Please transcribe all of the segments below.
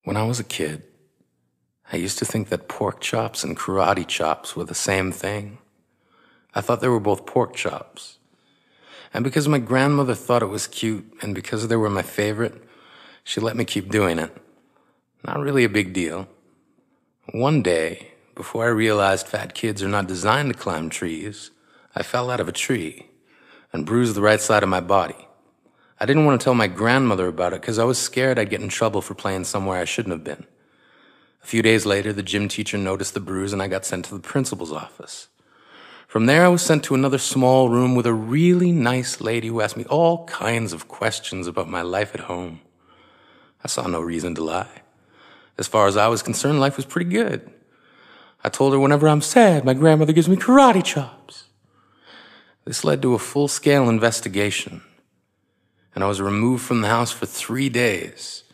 When I was a kid, I used to think that pork chops and karate chops were the same thing. I thought they were both pork chops. And because my grandmother thought it was cute, and because they were my favorite, she let me keep doing it. Not really a big deal. One day, before I realized fat kids are not designed to climb trees, I fell out of a tree and bruised the right side of my body. I didn't want to tell my grandmother about it because I was scared I'd get in trouble for playing somewhere I shouldn't have been. A few days later, the gym teacher noticed the bruise and I got sent to the principal's office. From there, I was sent to another small room with a really nice lady who asked me all kinds of questions about my life at home. I saw no reason to lie. As far as I was concerned, life was pretty good. I told her whenever I'm sad, my grandmother gives me karate chops. This led to a full-scale investigation, and I was removed from the house for 3 days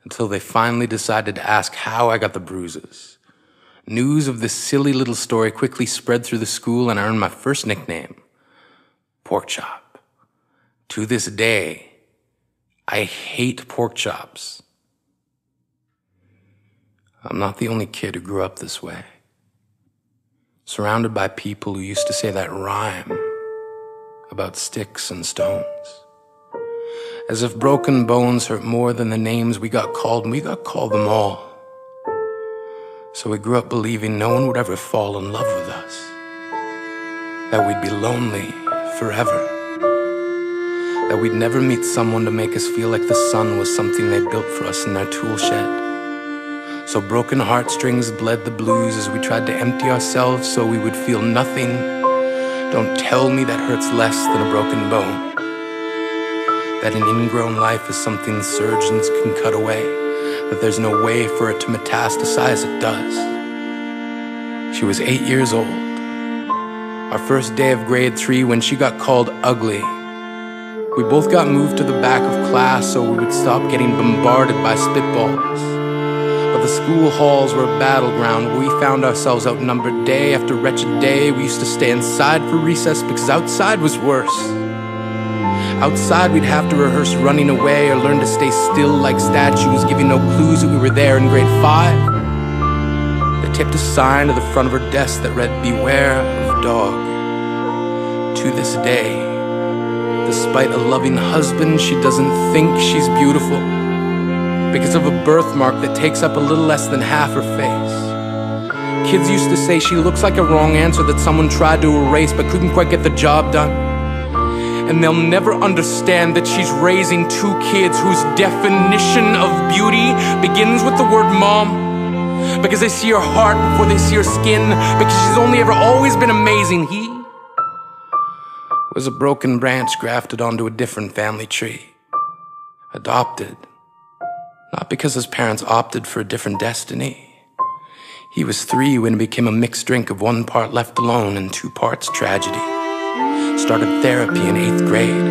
until they finally decided to ask how I got the bruises. News of this silly little story quickly spread through the school, and I earned my first nickname, Pork Chop. To this day, I hate pork chops. I'm not the only kid who grew up this way, surrounded by people who used to say that rhyme about sticks and stones. As if broken bones hurt more than the names we got called, and we got called them all. So we grew up believing no one would ever fall in love with us, that we'd be lonely forever, that we'd never meet someone to make us feel like the sun was something they built for us in their tool shed. So broken heartstrings bled the blues as we tried to empty ourselves so we would feel nothing. Don't tell me that hurts less than a broken bone. That an ingrown life is something surgeons can cut away, that there's no way for it to metastasize, it does. She was 8 years old. Our first day of grade 3 when she got called ugly. We both got moved to the back of class so we would stop getting bombarded by spitballs. But the school halls were a battleground where we found ourselves outnumbered day after wretched day. We used to stay inside for recess because outside was worse. Outside we'd have to rehearse running away or learn to stay still like statues, giving no clues that we were there in grade 5. They taped a sign to the front of her desk that read, "Beware of dog." To this day, despite a loving husband, she doesn't think she's beautiful because of a birthmark that takes up a little less than half her face. Kids used to say she looks like a wrong answer that someone tried to erase but couldn't quite get the job done. And they'll never understand that she's raising 2 kids whose definition of beauty begins with the word mom, because they see her heart before they see her skin, because she's only ever always been amazing. He was a broken branch grafted onto a different family tree, adopted. Not because his parents opted for a different destiny. He was 3 when it became a mixed drink of 1 part left alone and 2 parts tragedy. Started therapy in 8th grade.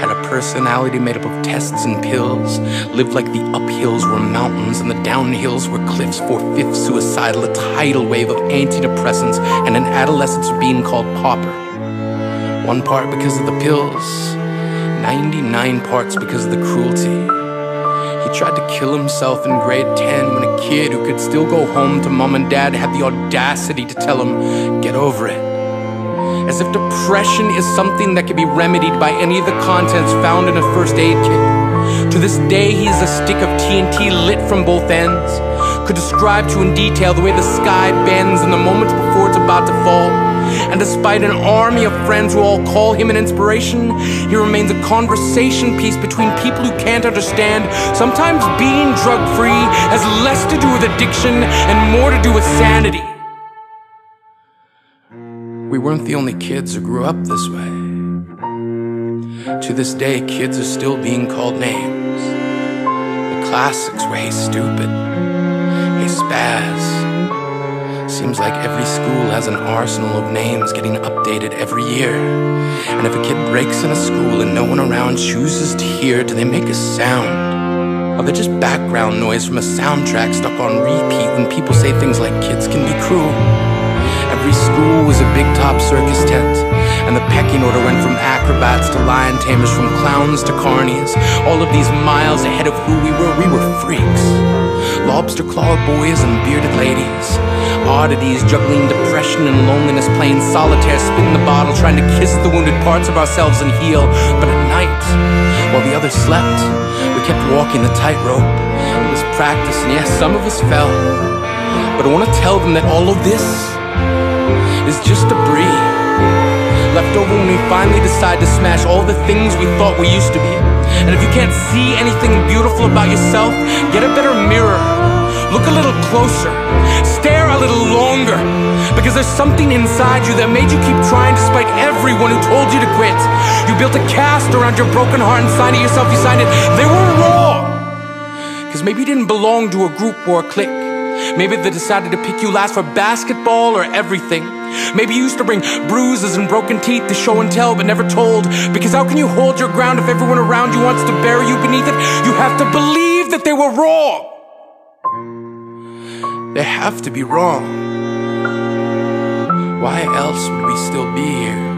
Had a personality made up of tests and pills. Lived like the uphills were mountains and the downhills were cliffs. 4/5 suicidal, a tidal wave of antidepressants, and an adolescence being called pauper. 1 part because of the pills, 99 parts because of the cruelty. He tried to kill himself in grade 10 when a kid who could still go home to mom and dad had the audacity to tell him, "Get over it." As if depression is something that can be remedied by any of the contents found in a first aid kit. To this day, he is a stick of TNT lit from both ends. Could describe to in detail the way the sky bends in the moments before it's about to fall. And despite an army of friends who all call him an inspiration, he remains a conversation piece between people who can't understand. Sometimes being drug-free has less to do with addiction and more to do with sanity. We weren't the only kids who grew up this way. To this day, kids are still being called names. The classics were "Hey stupid," "Hey spaz." Seems like every school has an arsenal of names getting updated every year. And if a kid breaks in a school and no one around chooses to hear it, do they make a sound? Or they're just background noise from a soundtrack stuck on repeat when people say things like kids can be cruel. Every school was a big top circus tent, And the pecking order went from acrobats to lion tamers, from clowns to carnies. All of these miles ahead of who we were freaks. Lobster claw boys and bearded ladies, oddities juggling depression and loneliness, playing solitaire, spin the bottle, trying to kiss the wounded parts of ourselves and heal. But at night, while the others slept, we kept walking the tightrope. It was practice, and yes, some of us fell. But I want to tell them that all of this is just debris, left over when we finally decide to smash all the things we thought we used to be. And if you can't see anything beautiful about yourself, get a better mirror. Look a little closer. Stare a little longer. Because there's something inside you that made you keep trying despite everyone who told you to quit. You built a cast around your broken heart and signed it yourself. You signed it. They were wrong. Because maybe you didn't belong to a group or a clique. Maybe they decided to pick you last for basketball or everything. Maybe you used to bring bruises and broken teeth to show and tell but never told. Because how can you hold your ground if everyone around you wants to bury you beneath it? You have to believe that they were wrong. They have to be wrong. Why else would we still be here?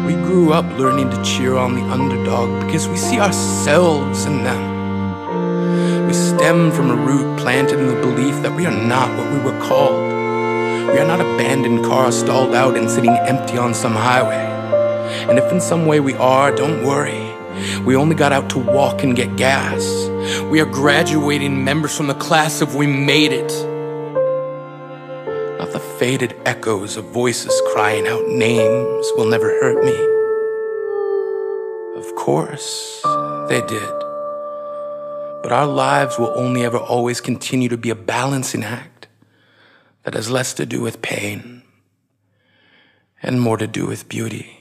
We grew up learning to cheer on the underdog because we see ourselves in them. We stem from a root planted in the belief that we are not what we were called. We are not abandoned cars stalled out and sitting empty on some highway. And if in some way we are, don't worry. We only got out to walk and get gas. We are graduating members from the class of we made it. Not the faded echoes of voices crying out names will never hurt me. Of course, they did. But our lives will only ever always continue to be a balancing act that has less to do with pain and more to do with beauty.